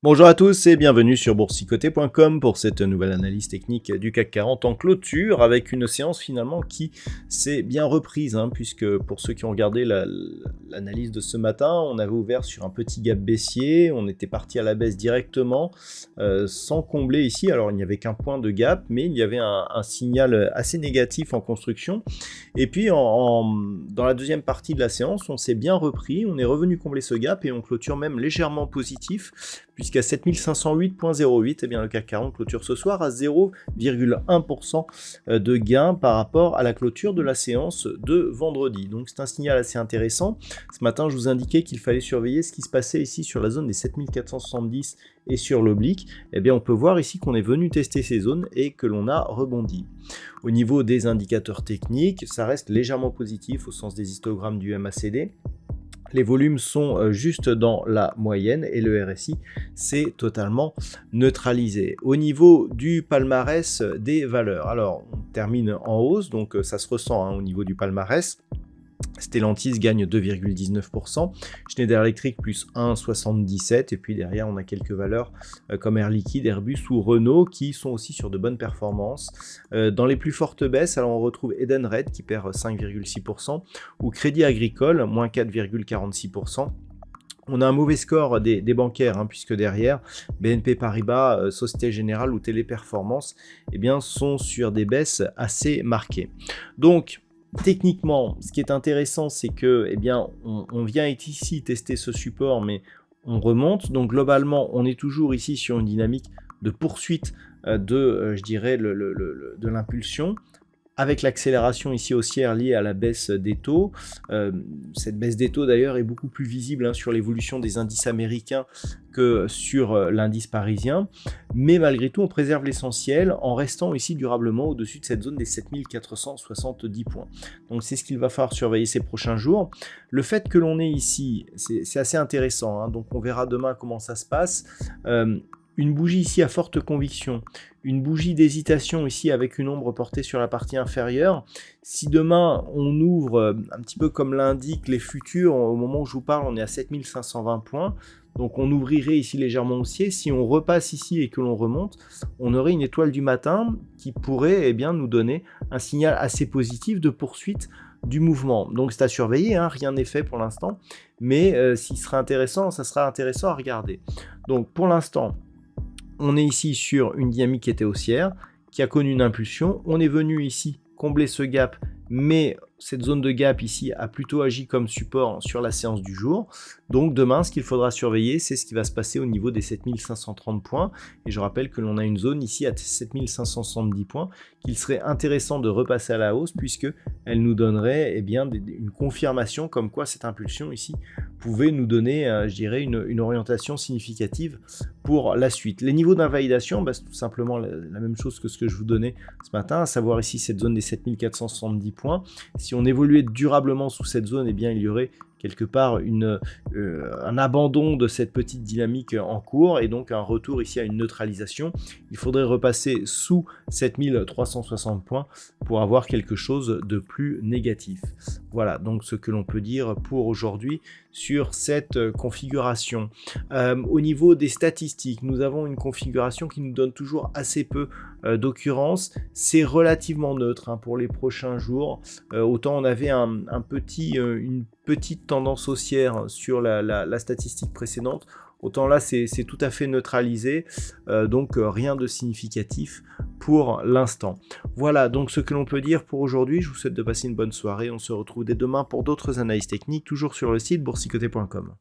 Bonjour à tous et bienvenue sur boursicoté.com pour cette nouvelle analyse technique du CAC 40 en clôture avec une séance finalement qui s'est bien reprise puisque pour ceux qui ont regardé l'analyse de ce matin, on avait ouvert sur un petit gap baissier, on était parti à la baisse directement sans combler ici. Alors il n'y avait qu'un point de gap mais il y avait un signal assez négatif en construction et puis dans la deuxième partie de la séance, on s'est bien repris, on est revenu combler ce gap et on clôture même légèrement positif puisqu'à 7508.08, eh bien le CAC 40 clôture ce soir à 0,1% de gain par rapport à la clôture de la séance de vendredi. Donc c'est un signal assez intéressant. Ce matin, je vous indiquais qu'il fallait surveiller ce qui se passait ici sur la zone des 7470 et sur l'oblique. Eh bien on peut voir ici qu'on est venu tester ces zones et que l'on a rebondi. Au niveau des indicateurs techniques, ça reste légèrement positif au sens des histogrammes du MACD. Les volumes sont juste dans la moyenne et le RSI s'est totalement neutralisé. Au niveau du palmarès des valeurs, alors on termine en hausse, donc ça se ressent au niveau du palmarès. Stellantis gagne 2,19%, Schneider Electric plus 1,77% et puis derrière on a quelques valeurs comme Air Liquide, Airbus ou Renault qui sont aussi sur de bonnes performances. Dans les plus fortes baisses, alors on retrouve Edenred qui perd 5,6% ou Crédit Agricole moins 4,46%. On a un mauvais score des bancaires, puisque derrière, BNP Paribas, Société Générale ou Téléperformance sont sur des baisses assez marquées. Donc, techniquement, ce qui est intéressant, c'est que on vient ici tester ce support, mais on remonte. Donc globalement, on est toujours ici sur une dynamique de poursuite de l'impulsion, avec l'accélération ici haussière liée à la baisse des taux. Cette baisse des taux d'ailleurs est beaucoup plus visible sur l'évolution des indices américains que sur l'indice parisien. Mais malgré tout, on préserve l'essentiel en restant ici durablement au-dessus de cette zone des 7470 points. Donc c'est ce qu'il va falloir surveiller ces prochains jours. Le fait que l'on est ici, c'est assez intéressant. Donc on verra demain comment ça se passe. Une bougie ici à forte conviction, une bougie d'hésitation ici avec une ombre portée sur la partie inférieure. Si demain on ouvre un petit peu comme l'indiquent les futurs, au moment où je vous parle, on est à 7520 points. Donc on ouvrirait ici légèrement haussier. Si on repasse ici et que l'on remonte, on aurait une étoile du matin qui pourrait nous donner un signal assez positif de poursuite du mouvement. Donc c'est à surveiller, rien n'est fait pour l'instant. Mais s'il sera intéressant, ça sera intéressant à regarder. Donc pour l'instant, on est ici sur une dynamique qui était haussière, qui a connu une impulsion. On est venu ici combler ce gap, mais cette zone de gap ici a plutôt agi comme support sur la séance du jour. Donc demain, ce qu'il faudra surveiller, c'est ce qui va se passer au niveau des 7530 points. Et je rappelle que l'on a une zone ici à 7570 points qu'il serait intéressant de repasser à la hausse puisque elle nous donnerait une confirmation comme quoi cette impulsion ici pouvait nous donner, une orientation significative pour la suite. Les niveaux d'invalidation, c'est tout simplement la même chose que ce que je vous donnais ce matin, à savoir ici cette zone des 7470 points. Si on évoluait durablement sous cette zone, il y aurait quelque part un abandon de cette petite dynamique en cours et donc un retour ici à une neutralisation. Il faudrait repasser sous 7360 points pour avoir quelque chose de plus négatif. Voilà donc ce que l'on peut dire pour aujourd'hui sur cette configuration. Au niveau des statistiques, nous avons une configuration qui nous donne toujours assez peu d'occurrences. C'est relativement neutre pour les prochains jours. Autant on avait une petite tendance haussière sur la statistique précédente, autant là c'est tout à fait neutralisé, donc rien de significatif pour l'instant. Voilà donc ce que l'on peut dire pour aujourd'hui. Je vous souhaite de passer une bonne soirée. On se retrouve dès demain pour d'autres analyses techniques, toujours sur le site boursicoté.com.